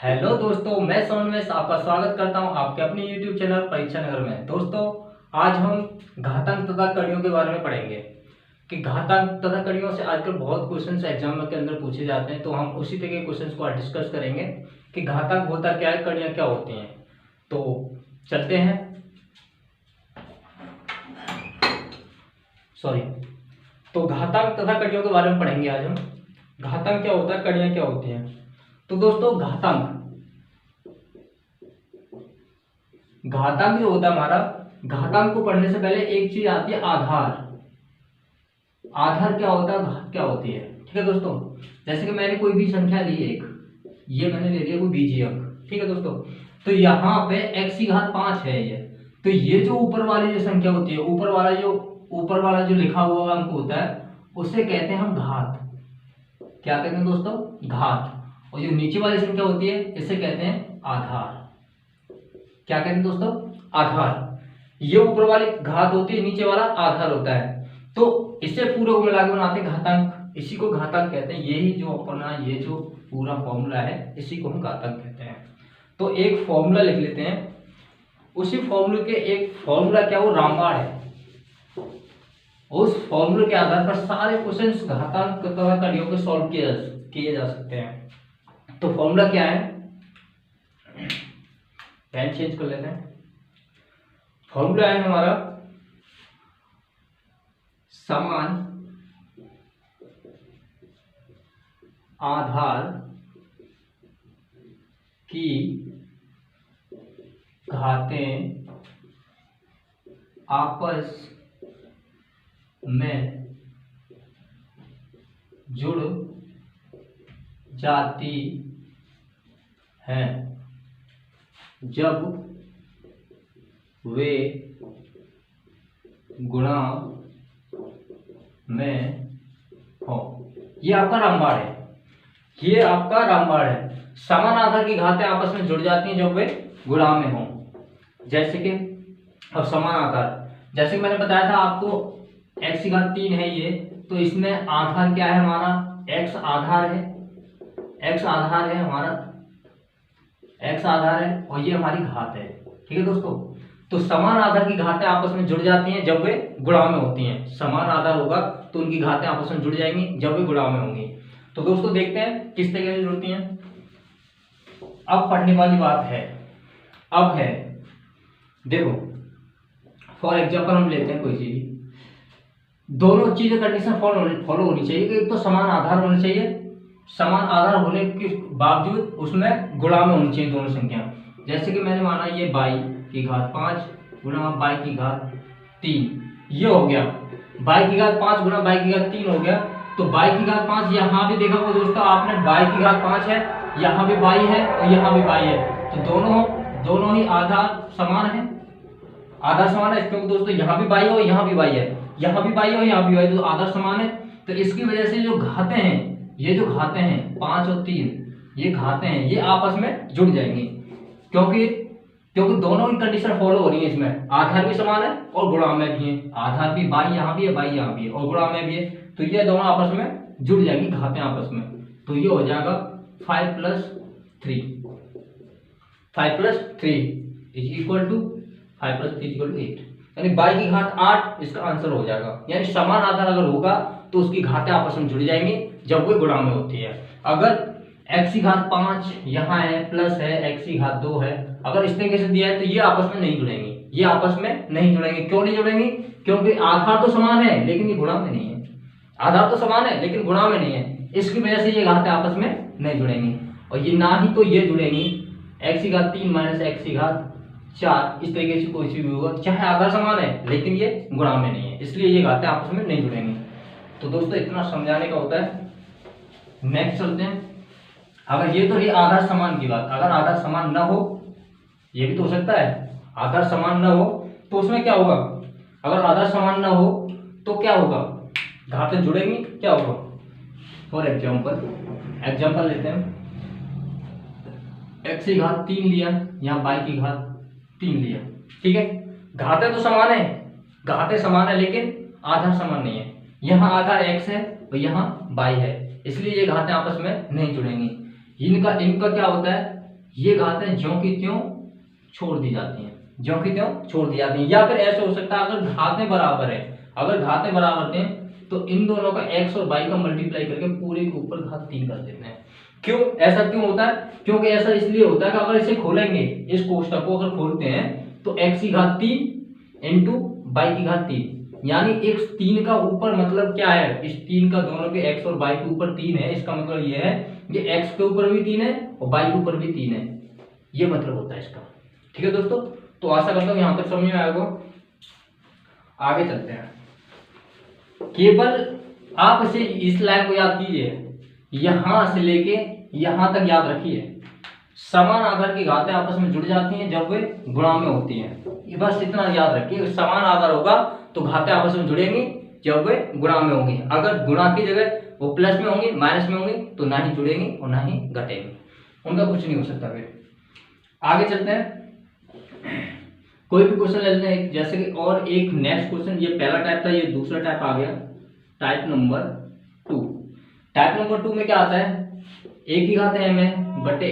Hello दोस्तों, मैं सोनवेश आपका स्वागत करता हूं आपके अपने YouTube चैनल परीक्षा नगर में। दोस्तों, आज हम घातांक तथा कड़ियों के बारे में पढ़ेंगे कि घातांक तथा कड़ियों से आजकल बहुत क्वेश्चंस एग्जाम के अंदर पूछे जाते हैं, तो हम उसी तरह के क्वेश्चंस को आज डिस्कस करेंगे कि घातांक होता क्या है, कड़ियाँ क्या होती हैं। तो चलते हैं। तो घातांक तथा कड़ियों के बारे में पढ़ेंगे आज हम। घातांक क्या होता है, कड़ियाँ क्या होती हैं। तो दोस्तों, घातांक जो होता है हमारा, घातांक को पढ़ने से पहले एक चीज आती है आधार। आधार क्या होता है, घात क्या होती है। ठीक है दोस्तों, जैसे कि मैंने कोई भी संख्या ली एक, ये मैंने ले लिया कोई बीजीय अंक। ठीक है दोस्तों, तो यहाँ पे x की घात 5 है ये। तो ये जो ऊपर वाली जो संख्या होती है, ऊपर वाला जो लिखा हुआ अंक होता है, उसे कहते हैं हम घात। क्या कहते हैं दोस्तों, घात। और जो नीचे वाली संख्या होती है, इसे कहते हैं आधार। क्या कहते हैं दोस्तों, आधार। ये ऊपर वाली घात होती है, नीचे वाला आधार होता है। तो इसे पूरे को मिला के बनाते हैं घातांक। इसी को घातांक कहते हैं। यही जो अपना ये जो पूरा फॉर्मूला है, इसी को हम घातांक कहते हैं। तो एक फॉर्मूला लिख लेते हैं। उसी फॉर्मूले के एक फॉर्मूला क्या, वो रामबाण है। उस फॉर्मूले के आधार पर सारे क्वेश्चन घातांक तथा कड़ियों को सॉल्व किए जा सकते हैं। तो फॉर्मूला क्या है, पेन चेंज कर लेते हैं। फॉर्मूला है हमारा समान आधार की घातें आपस में जुड़ जाती हैं जब वे गुणा में हो। ये आपका रामबाण है। ये आपका रामबाण है। समान आधार की घातें आपस में जुड़ जाती हैं जब वे गुणा में हो। जैसे कि अब समान आधार, जैसे कि मैंने बताया था आपको, x की घात 3 है ये, तो इसमें आधार क्या है हमारा, x आधार है। x आधार है हमारा, x आधार है, और ये हमारी घात है। ठीक है दोस्तों, तो समान आधार की घातें आपस में जुड़ जाती हैं जब वे गुणा में होती हैं। समान आधार होगा तो उनकी घातें आपस में जुड़ जाएंगी जब वे गुणा में होंगी। तो दोस्तों देखते हैं किस तरीके से जुड़ती हैं। अब पढ़ने वाली बात है, अब है, देखो फॉर एग्जाम्पल हम लेते हैं कोई चीज, दोनों चीजें कंडीशन फॉलो होनी चाहिए कि एक तो समान आधार होना चाहिए, समान आधार होने के बावजूद उसमें गुणा में होनी चाहिए दोनों संख्या। जैसे कि मैंने माना ये बाई की घात 5 गुणा बाई की घात 3, ये हो गया। बाई की घात 5 गुणा बाई की घात 3 हो गया। तो बाई की घात 5 यहाँ भी देखा होगा दोस्तों आपने, बाई की घात 5 है, यहाँ भी बाई है और यहाँ भी बाई है। तो दोनों ही आधार समान है। आधार समान है क्योंकि दोस्तों यहाँ भी बाई है और यहाँ भी बाई है, यहाँ भी बाई है और यहाँ भी बाई, तो आधार समान है। तो इसकी वजह से जो घातें हैं, ये जो घातें हैं 5 और 3, ये घातें हैं, ये आपस में जुड़ जाएंगी। क्योंकि दोनों की कंडीशन फॉलो हो रही है। इसमें आधार भी समान है और गुणा में भी है। आधार भी, बाई यहाँ भी है, बाई यहाँ भी है और गुणा में भी है। तो ये दोनों आपस में जुड़ जाएंगी, घातें आपस में। तो ये हो जाएगा 5 + 3, 5 + 3 इज इक्वल टू 5 + 3 = 8, यानी बाई की घात 8 इसका आंसर हो जाएगा। यानी समान आधार अगर होगा तो उसकी घातें आपस में जुड़ जाएंगी जब वो गुणा में होती है। अगर x की घात 5 यहाँ है, प्लस है, x की घात 2 है, अगर इस तरीके से दिया है तो ये आपस में नहीं जुड़ेंगी। ये आपस में नहीं जुड़ेंगे। क्यों नहीं जुड़ेंगी? क्योंकि आधार तो समान है लेकिन ये गुणा में नहीं है। आधार तो समान है लेकिन गुणा में नहीं है, इसकी वजह से ये घातें आपस में नहीं जुड़ेंगी। और ये ना ही तो ये जुड़ेंगी, x की घात 3 - x की घात 4, इस तरीके से कोई भी होगा, चाहे आधार समान है लेकिन ये गुणा में नहीं है, इसलिए ये घातें आपस में नहीं जुड़ेंगी। तो दोस्तों इतना समझाने का होता है। नेक्स्ट चलते हैं। अगर ये तो रही आधार समान की बात, अगर आधार समान न हो, ये भी तो हो सकता है, आधार समान न हो तो उसमें क्या होगा, अगर आधार समान न हो तो क्या होगा, घातें जुड़ेंगी, क्या होगा। फॉर एग्जाम्पल लेते हैं, x की घात 3 लिया, यहाँ बाई की घात 3 लिया। ठीक है, घातें तो समान है, घातें समान है लेकिन आधार समान नहीं है। यहाँ आधार x है और यहाँ बाई है, इसलिए ये घातें आपस में नहीं जुड़ेंगी। इनका क्या होता है, ये घातें ज्यों की त्यों छोड़ दी जाती हैं, ज्यों की त्यों छोड़ दी जाती हैं। या फिर ऐसे हो सकता है अगर घातें बराबर है, अगर घातें बराबर थे तो इन दोनों का x और y का मल्टीप्लाई करके पूरे के ऊपर घात 3 कर देते हैं। क्यों ऐसा क्यों होता है? क्योंकि ऐसा इसलिए होता है कि अगर इसे खोलेंगे, इस कोष्टक को अगर खोलते हैं तो x की घात 3 इंटू y की घात 3, यानी x 3 का ऊपर मतलब क्या है, इस 3 का दोनों के x और y के ऊपर 3 है, इसका मतलब ये है कि x के ऊपर भी 3 है और y के ऊपर भी 3 है, ये मतलब होता है इसका। ठीक है दोस्तों, तो आशा करता हूं यहां तक समझ में आएगा। आगे चलते हैं। केवल आप इसे इस लाइन को याद कीजिए, यहां से लेके यहां तक याद रखिए, समान आधार की घातें आपस में जुड़ जाती हैं जब वे गुणा में होती हैं। बस इतना याद रखिए, समान आधार होगा तो घातें आपस में जुड़ेंगी जब वे गुणा में होंगी। अगर गुणा की जगह वो प्लस में होंगी, माइनस में होंगी, तो ना ही जुड़ेंगी और ना ही घटेंगी, उनका कुछ नहीं हो सकता। फिर आगे चलते हैं, कोई भी क्वेश्चन ले लेते हैं जैसे कि, और एक नेक्स्ट क्वेश्चन, ये पहला टाइप था, ये दूसरा टाइप आ गया, टाइप नंबर 2। टाइप नंबर 2 में क्या आता है, एक की घात m है बटे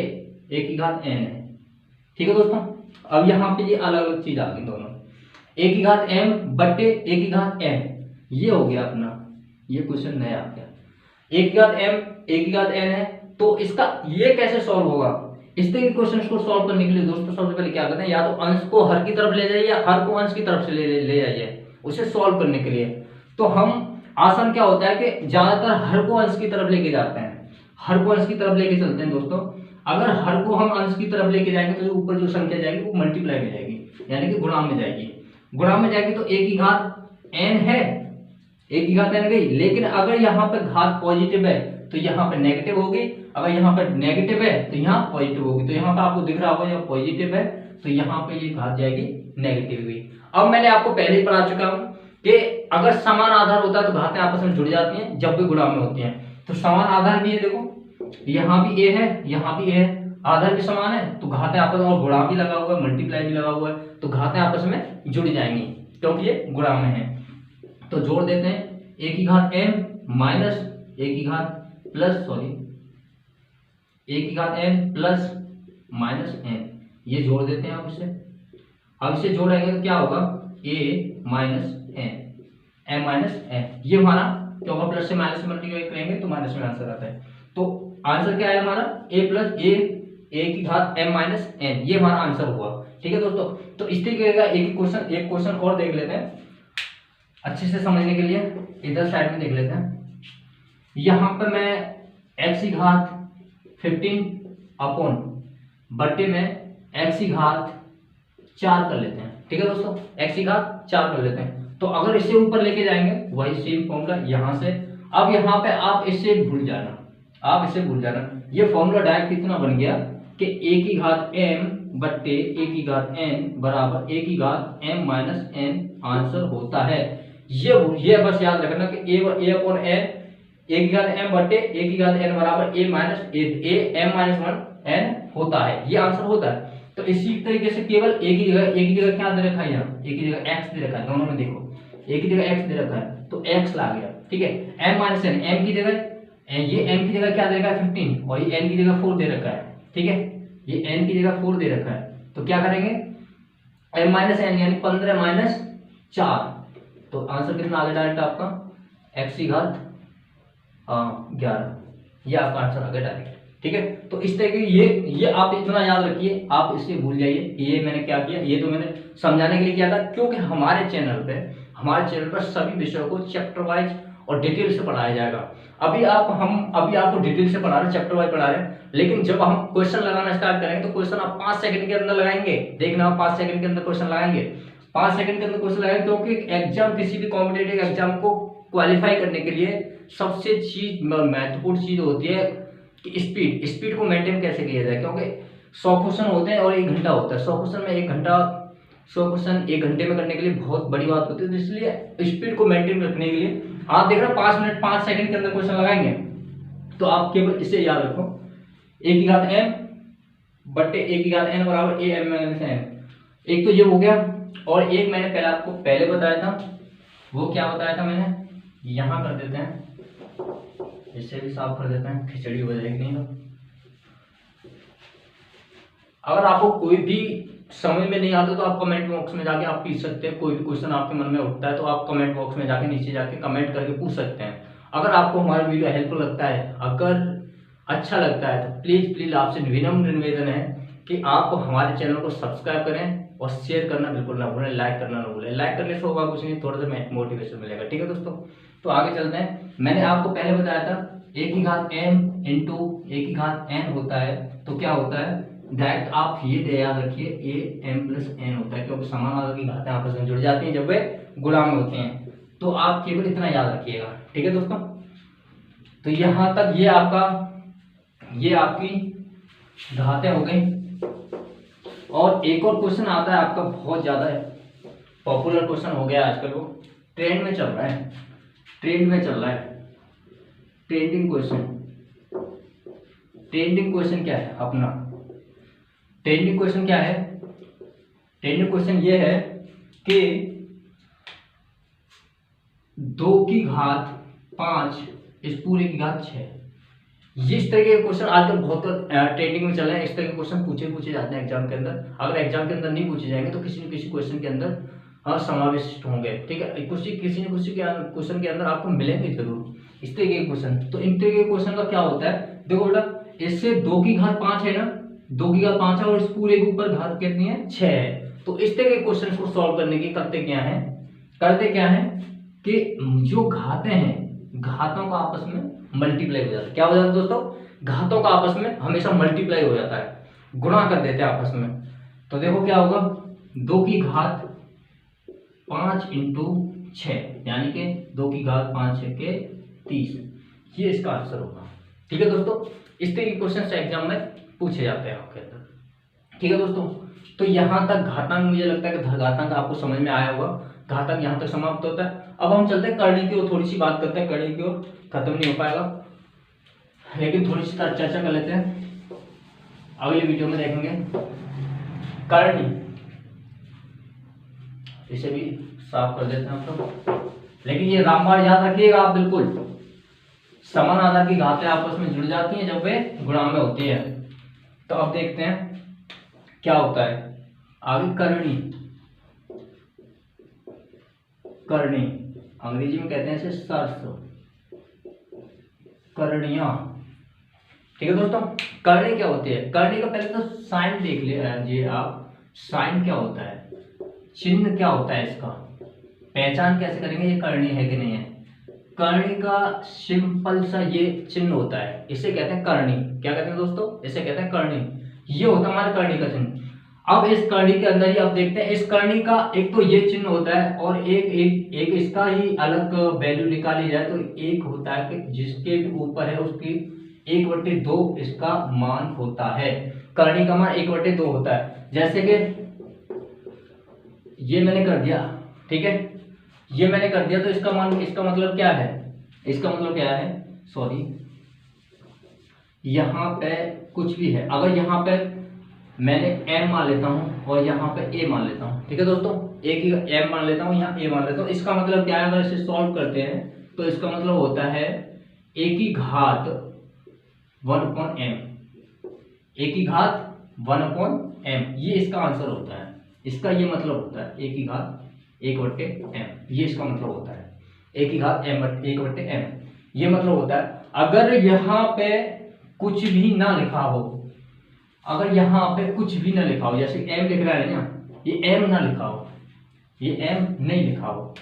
एक की घात n है। ठीक है दोस्तों, अब यहाँ पे ये अलग अलग चीज आ गई दोनों, एक की घात m बटे एक की घात n, ये हो गया अपना, ये क्वेश्चन नया आ गया। एक की घात m एक की घात n है, तो इसका ये कैसे सॉल्व होगा? इस तरह के क्वेश्चन को सॉल्व करने के लिए दोस्तों सबसे पहले क्या करते हैं, या तो अंश को हर की तरफ ले जाइए या हर को अंश की तरफ से ले जाइए उसे सॉल्व करने के लिए। तो हम आसान क्या होता है कि ज्यादातर हर को अंश की तरफ लेके जाते हैं, हर को अंश की तरफ लेके चलते हैं दोस्तों। अगर हर को हम अंश की तरफ लेके जाएंगे तो ऊपर जो संख्या जाएगी वो मल्टीप्लाई में जाएगी, यानी कि गुणा में जाएगी। गुणा में जाएगी तो एक की घात n है, एक की घात n गई, लेकिन अगर यहाँ पे घात पॉजिटिव है तो यहाँ पे नेगेटिव होगी, अगर यहाँ पे नेगेटिव है तो यहाँ पॉजिटिव होगी। तो यहाँ पे आपको दिख रहा होगा यहाँ पॉजिटिव है तो यहाँ पे ये घात जाएगी नेगेटिव हुई। अब मैंने आपको पहले ही पढ़ा चुका हूँ कि अगर समान आधार होता है तो घातें आपस में जुड़ जाती हैं जब भी गुणा में होती हैं। तो समान आधार भी है, देखो यहाँ भी a है यहाँ भी a है, आधार भी समान है तो घातें आपस में, और गुणा भी लगा हुआ है, मल्टीप्लाई भी लगा हुआ है, तो घातें आपस में जुड़ जाएंगी क्योंकि ये गुणा में है। तो जोड़ देते हैं, एक की घात m माइनस एक की घात प्लस एक की घात n प्लस माइनस n, ये जोड़ देते हैं आप इसे। अब इसे जोड़ेंगे तो क्या होगा, a minus n m minus n, ये हमारा क्योंकि प्लस से माइनस में मल्टीप्लाई करेंगे तो माइनस में आंसर आता है। तो आंसर क्या है हमारा, a प्लस a की घात m माइनस n, ये हमारा आंसर हुआ। ठीक है दोस्तों, तो इस तरीके का एक क्वेश्चन और देख लेते हैं अच्छे से समझने के लिए। इधर साइड में देख लेते हैं, यहाँ पे मैं x की घात 15 अपॉन बट्टे में x की घात 4 कर लेते हैं। ठीक है दोस्तों, x की घात 4 कर लेते हैं। तो अगर इसे ऊपर लेके जाएंगे वही सेम फॉर्मूला यहाँ से। अब यहाँ पे आप इसे भूल जाना, आप इसे भूल जाना, ये फॉर्मूला डायरेक्ट कितना बन गया कि a की घात m बट्टे a की घात n बराबर a की घात m माइनस n आंसर होता है। ये बस याद रखना कि a अपॉन n, a की घात m बट्टे a की घात n बराबर a minus a m minus 1 n होता है, ये आंसर होता है। तो इसी तरीके से केवल a की जगह क्या दे रखा है, यहाँ a की जगह x दे रखा है, दोनों में देखो a की जगह x दे रखा है तो x ला गया। ठीक है, m माइनस n, m की जगह, ये m की जगह क्या दे रखा है 15 और ये n की जगह 4 दे रखा है। ठीक है, ये n की जगह 4 दे रखा है, तो क्या करेंगे m माइनस n यानी 15 माइनस 4, तो आंसर कितना आ गया डायरेक्ट आपका x की घात 11, ये आपका आंसर आ गया डायरेक्ट। ठीक है, तो इस तरह की ये आप इतना याद रखिए, आप इससे भूल जाइए कि ये मैंने क्या किया, ये तो मैंने समझाने के लिए किया था क्योंकि हमारे चैनल पर सभी विषयों को चैप्टर वाइज और डिटेल से पढ़ाया जाएगा। अभी आपको डिटेल से पढ़ा रहे हैं, चैप्टर वाइज पढ़ा रहे हैं, लेकिन जब हम क्वेश्चन लगाना स्टार्ट करेंगे तो क्वेश्चन आप 5 सेकंड के अंदर लगाएंगे। देखना, आप 5 सेकंड के अंदर क्वेश्चन लगाएंगे, 5 सेकंड के अंदर क्वेश्चन लगाएंगे, क्योंकि एग्जाम, किसी भी कॉम्पिटिटिव एग्जाम को क्वालिफाई करने के लिए सबसे महत्वपूर्ण चीज होती है कि स्पीड को मेंटेन कैसे किया जाए। क्योंकि 100 क्वेश्चन होते हैं और 1 घंटा होता है, 100 क्वेश्चन 1 घंटे में करने के लिए बहुत बड़ी बात होती है। तो इसलिए स्पीड को मेंटेन रखने के लिए आप देख रहे 5 मिनट 5 सेकंड के अंदर क्वेश्चन लगाएंगे, तो आप केवल इसे याद रखो, a की घात m बट्टे a की घात n बराबर a m माइनस n। एक तो ये हो गया, और एक मैंने आपको पहले बताया था, वो क्या बताया था मैंने, यहाँ कर देते हैं, इससे भी साफ कर देते हैं, खिचड़ी हो जाएगी नहीं तो। अगर आपको कोई भी समझ में नहीं आता तो आप कमेंट बॉक्स में जाके आप पूछ सकते हैं। कोई भी क्वेश्चन आपके मन में उठता है तो आप कमेंट बॉक्स में जाके नीचे जाके कमेंट करके पूछ सकते हैं। अगर आपको हमारा वीडियो हेल्पफुल लगता है, अगर अच्छा लगता है, तो प्लीज़ आपसे विनम्र निवेदन है कि आप हमारे चैनल को सब्सक्राइब करें और शेयर करना बिल्कुल ना भूलें, लाइक करना ना भूलें। लाइक करने से होगा कुछ नहीं, थोड़ा सा मोटिवेशन मिलेगा। ठीक है दोस्तों, तो आगे चलते हैं। मैंने आपको पहले बताया था एक की घात m इंटू एक की घात n होता है, तो क्या होता है डायरेक्ट आप ये याद रखिए a m प्लस n होता है, क्योंकि समान आधार की घातें आपस में जुड़ जाती हैं जब वे गुणा में होते हैं। तो आप केवल इतना याद रखिएगा। ठीक है दोस्तों, तो यहाँ तक ये आपकी घातें हो गई। और एक और क्वेश्चन आता है आपका, बहुत ज्यादा पॉपुलर क्वेश्चन हो गया आजकल, वो ट्रेंड में चल रहा है, ट्रेंडिंग क्वेश्चन क्या है अपना? ट्रेंडिंग क्वेश्चन क्या है? ट्रेंडिंग क्वेश्चन ये है कि 2 की घात 5 इस पूरे की घात 6। इस तरह के क्वेश्चन आजकल बहुत ट्रेंडिंग में चल रहे हैं। इस तरह के क्वेश्चन पूछे जाते हैं एग्जाम के अंदर। अगर एग्जाम के अंदर नहीं पूछे जाएंगे तो किसी न किसी क्वेश्चन के अंदर समाविष्ट होंगे। ठीक है, किसी न किसी क्वेश्चन के अंदर आपको मिलेंगे जरूर इस तरह के क्वेश्चन। तो इन तरह के क्वेश्चन का क्या होता है, देखो बेटा, इससे 2 की घात 5 है ना, 2 की घात 5 है और इस पूरे के ऊपर घात कितनी है, 6 है। तो इस तरह के क्वेश्चन को सॉल्व करने की करते क्या है कि जो घातें हैं, घातों का आपस में मल्टीप्लाई हो जाता है। क्या हो जाता है दोस्तों? घातों का आपस में हमेशा मल्टीप्लाई हो जाता है, गुणा कर देते हैं आपस में। तो देखो क्या होगा, 2 की घात 5 इंटू 6 यानी कि 2 की घात 5 के 30, ये इसका आंसर होगा। ठीक है दोस्तों, इस तरह के क्वेश्चन एग्जाम में पूछे जाते हैं आपके अंदर। ठीक है दोस्तों, तो यहाँ तक घातांक, मुझे लगता है कि घातांक आपको समझ में आया होगा। घातांक यहाँ तक समाप्त होता है। अब हम चलते हैं करणी की ओर, थोड़ी सी बात करते हैं। करणी की ओर खत्म नहीं हो पाएगा, लेकिन थोड़ी सी चर्चा कर लेते हैं, अगली वीडियो में देखेंगे करणी। इसे भी साफ कर देते हैं हम लोग। लेकिन ये रामबाण याद रखिएगा आप बिल्कुल, समान आधार की घातें आपस में जुड़ जाती हैं जब वे गुणा में होती है। तो अब देखते हैं क्या होता है आगे। करणी अंग्रेजी में कहते हैं इसे सर्स, करणियां। ठीक है दोस्तों, करणी क्या होती है? करणी का पहले तो साइन देख लीजिए आप, साइन क्या होता है, चिन्ह क्या होता है, इसका पहचान कैसे करेंगे ये करणी है कि नहीं है। करणी का सिंपल सा ये चिन्ह होता है, इसे कहते हैं करणी। क्या कहते हैं दोस्तों? इसे कहते हैं करणी। ये होता है हमारे करणी का चिन्ह। अब इस करणी के अंदर ही आप देखते हैं, इस करणी का एक तो ये चिन्ह होता है और एक इसका ही अलग वैल्यू निकाली जाए तो एक होता है कि जिसके भी ऊपर है उसकी 1/2 इसका मान होता है। करणी का मान 1/2 होता है। जैसे कि ये मैंने कर दिया, ठीक है, ये मैंने कर दिया, तो इसका मान, इसका मतलब क्या है, सॉरी, यहाँ पे कुछ भी है, अगर यहाँ पे मैंने m मान लेता हूँ और यहाँ पे a मान लेता हूँ। ठीक है दोस्तों, एक ही m मान लेता हूँ, यहाँ a मान लेता हूँ। इसका मतलब क्या है, अगर इसे सॉल्व करते हैं तो इसका मतलब होता है a की घात 1/m, a की घात 1/m, ये इसका आंसर होता है। इसका ये मतलब होता है a की घात 1/m, ये इसका मतलब होता है a की घात 1/m, ये मतलब होता है। अगर यहाँ पे कुछ भी ना लिखा हो, अगर यहाँ पे कुछ भी ना लिखा हो, जैसे m लिख रहा है ना, ये m ना लिखा हो, ये m नहीं लिखा हो,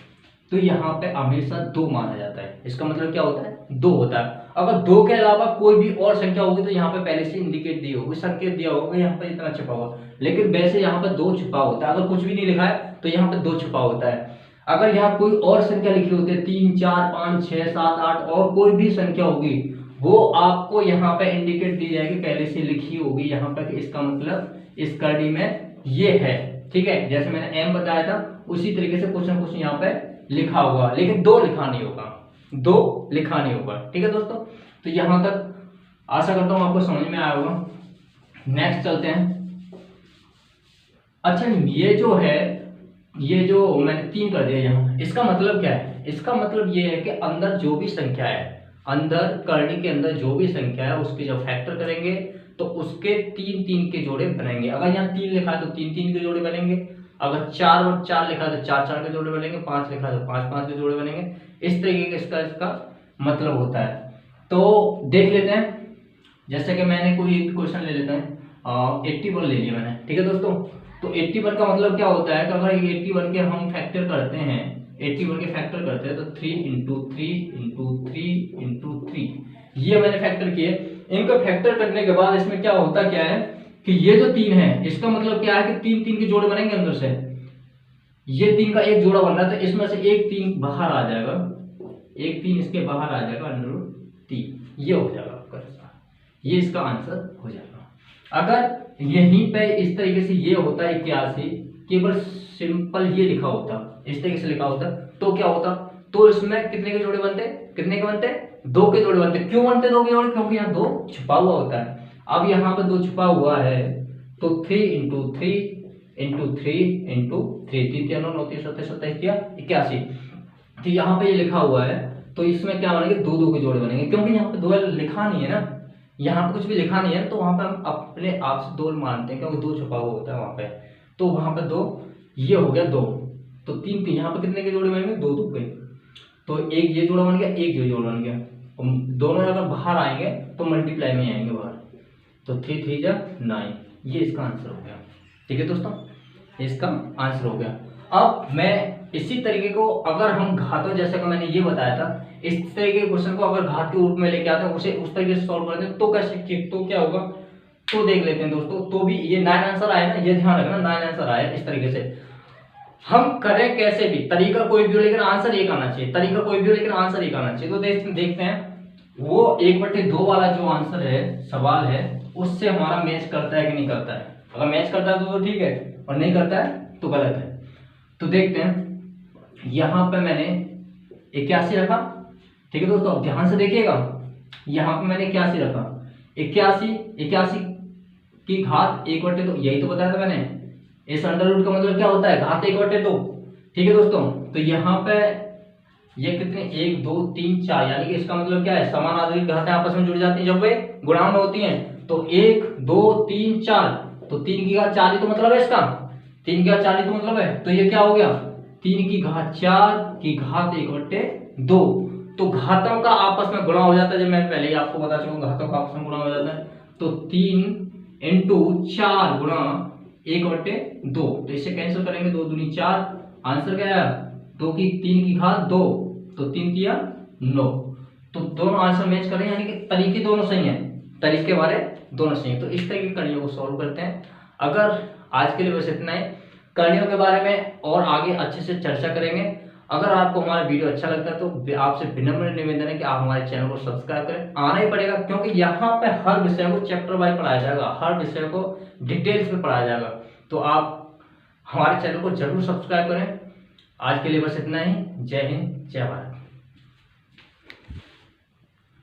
तो यहाँ पे हमेशा 2 माना जाता है। इसका मतलब क्या होता है, 2 होता है। अगर 2 के अलावा कोई भी और संख्या होगी तो यहाँ पे पहले से इंडिकेट दी होगी, संकेत दिया होगा यहाँ पे इतना छुपा हुआ, लेकिन वैसे यहाँ पे 2 छुपा होता है। अगर कुछ भी नहीं लिखा है तो यहाँ पे 2 छुपा होता है। अगर यहाँ कोई और संख्या लिखी होती है, 3, 4, 5, 6, 7, 8 और कोई भी संख्या होगी, वो आपको यहाँ पे इंडिकेट दी जाएगी, पहले से लिखी होगी यहाँ पे, इसका मतलब इस करणी में ये है। ठीक है, जैसे मैंने m बताया था उसी तरीके से कुछ ना कुछ यहाँ पे लिखा होगा, लेकिन 2 लिखा नहीं होगा, 2 लिखा नहीं होगा। ठीक है दोस्तों, तो यहाँ तक आशा करता हूँ आपको समझ में आया होगा। नेक्स्ट चलते हैं। अच्छा, ये जो मैंने 3 कर दिया यहाँ, इसका मतलब क्या है? इसका मतलब ये है कि अंदर जो भी संख्या है, अंदर करणी के अंदर जो भी संख्या है उसके जब फैक्टर करेंगे तो उसके 3 के जोड़े बनेंगे। अगर यहाँ 3 लिखा है तो 3 के जोड़े बनेंगे, अगर 4 और 4 लिखा है तो 4 के जोड़े बनेंगे, 5 लिखा है तो 5 के जोड़े बनेंगे। इस तरीके का इसका मतलब होता है। तो देख लेते हैं, जैसे कि मैंने कोई क्वेश्चन ले लेते हैं, 81 ले लिया मैंने, ठीक है दोस्तों। तो 81 का मतलब क्या होता है कि अगर 81 के हम फैक्टर करते हैं, 81 के फैक्टर करते हैं तो 3 इंटू 3 ये मैंने फैक्टर किए। इनका फैक्टर करने के बाद इसमें क्या होता क्या है कि ये जो 3 है इसका मतलब क्या है कि 3 के जोड़े बनेंगे अंदर से। ये 3 का एक जोड़ा बन रहा है तो इसमें से एक 3 बाहर आ जाएगा, एक 3 इसके बाहर आ जाएगा, √3 ये हो जाएगा आपका, ये इसका आंसर हो जाएगा। अगर यहीं पे इस तरीके से ये होता है 81, केवल सिंपल ये लिखा होता, इस तरीके से लिखा होता तो क्या होता, तो इसमें कितने के जोड़े बनते, कितने के बनते, 2 के जोड़े बनते। क्यों बनते 2 के जोड़े, क्योंकि यहाँ 2 छुपा हुआ होता है। अब यहाँ पे 2 छुपा हुआ है तो 3 इंटू 3 इंटू 3 इंटू 3, 3 3 9 3 7 27 81। तो यहाँ पे ये लिखा हुआ है तो इसमें क्या बनेंगे, 2 के जोड़े बनेंगे, क्योंकि यहाँ पे 2 लिखा नहीं है ना, यहाँ पे कुछ भी लिखा नहीं है तो वहां पे हम अपने आप से 2 मानते हैं, क्योंकि 2 छुपा हुआ होता है वहां पे। तो वहां पे 2, ये हो गया 2, तो 3 यहाँ पे कितने के जोड़े बनेंगे, 2 के, तो एक ये जोड़ा बन गया, एक ये जोड़ा बन गया। दोनों अगर बाहर आएंगे तो मल्टीप्लाई में आएंगे बाहर, तो 3 3 जा 9, ये इसका आंसर हो गया। ठीक है दोस्तों, इसका आंसर हो गया। अब मैं इसी तरीके को अगर हम घातों, जैसे कि मैंने ये बताया था, इस तरीके के क्वेश्चन को अगर घात के रूप में लेके आते हैं, उसे उस तरीके से सॉल्व करते हैं तो कैसे, तो क्या होगा, तो देख लेते हैं दोस्तों। तो भी ये 9 आंसर आया ना, ये ध्यान रखना 9 आंसर आया। इस तरीके से हम करें कैसे भी, तरीका कोई भी हो लेकिन आंसर एक आना चाहिए, तरीका कोई भी हो लेकिन आंसर एक आना चाहिए। तो देखते हैं वो 1/2 वाला जो आंसर है, सवाल है, उससे हमारा मैच करता है कि नहीं करता है। अगर मैच करता है तो ठीक है, और नहीं करता है तो गलत है। तो देखते हैं, यहां पे मैंने 81 रखा, ठीक है दोस्तों, ध्यान से देखिएगा, यहां पे मैंने 81 रखा, 81 की घात 1/2, यही तो बताया था मैंने। इस अंडर रूट का मतलब क्या होता है, घात 1/2, ठीक है दोस्तों। तो यहाँ पे ये कितने, 1 2 3 4, यानी कि इसका मतलब क्या है, समान आधारी घातें आपस में जुड़ जाती हैं जब वे गुणांक में होती हैं। तो 1 2 3 4, तो 3 की घात 4 ही तो मतलब है इसका, 3 की घात 4 ही तो मतलब है। तो ये क्या हो गया, 3 की घात 4 की घात 1/2। तो घातों का आपस में गुणा हो जाता है, जब मैं पहले ही आपको बता चुका हूं घातों का आपस में गुणा हो जाता है। तो 3 इंटू 4 गुणा 1/2, तो इससे कैंसिल करेंगे, 2 दूनी 4, आंसर क्या आया, 2 की 3 की घात 2, तो 3 किया 9। तो दोनों आंसर मैच करें, यानी कि तरीके दोनों सही हैं, तरीके वाले दोनों सही हैं। तो इस तरीके की कड़ियों को सॉल्व करते हैं। अगर आज के लिए बस इतना ही, कड़ियों के बारे में और आगे अच्छे से चर्चा करेंगे। अगर आपको हमारा वीडियो अच्छा लगता है तो आपसे विनम्र निवेदन है कि आप हमारे चैनल को सब्सक्राइब करें, आना ही पड़ेगा, क्योंकि यहाँ पे हर विषय को चैप्टर वाइज पढ़ाया जाएगा, हर विषय को डिटेल्स में पढ़ाया जाएगा। तो आप हमारे चैनल को जरूर सब्सक्राइब करें। आज के लिए बस इतना ही। जय हिंद, जय भारत।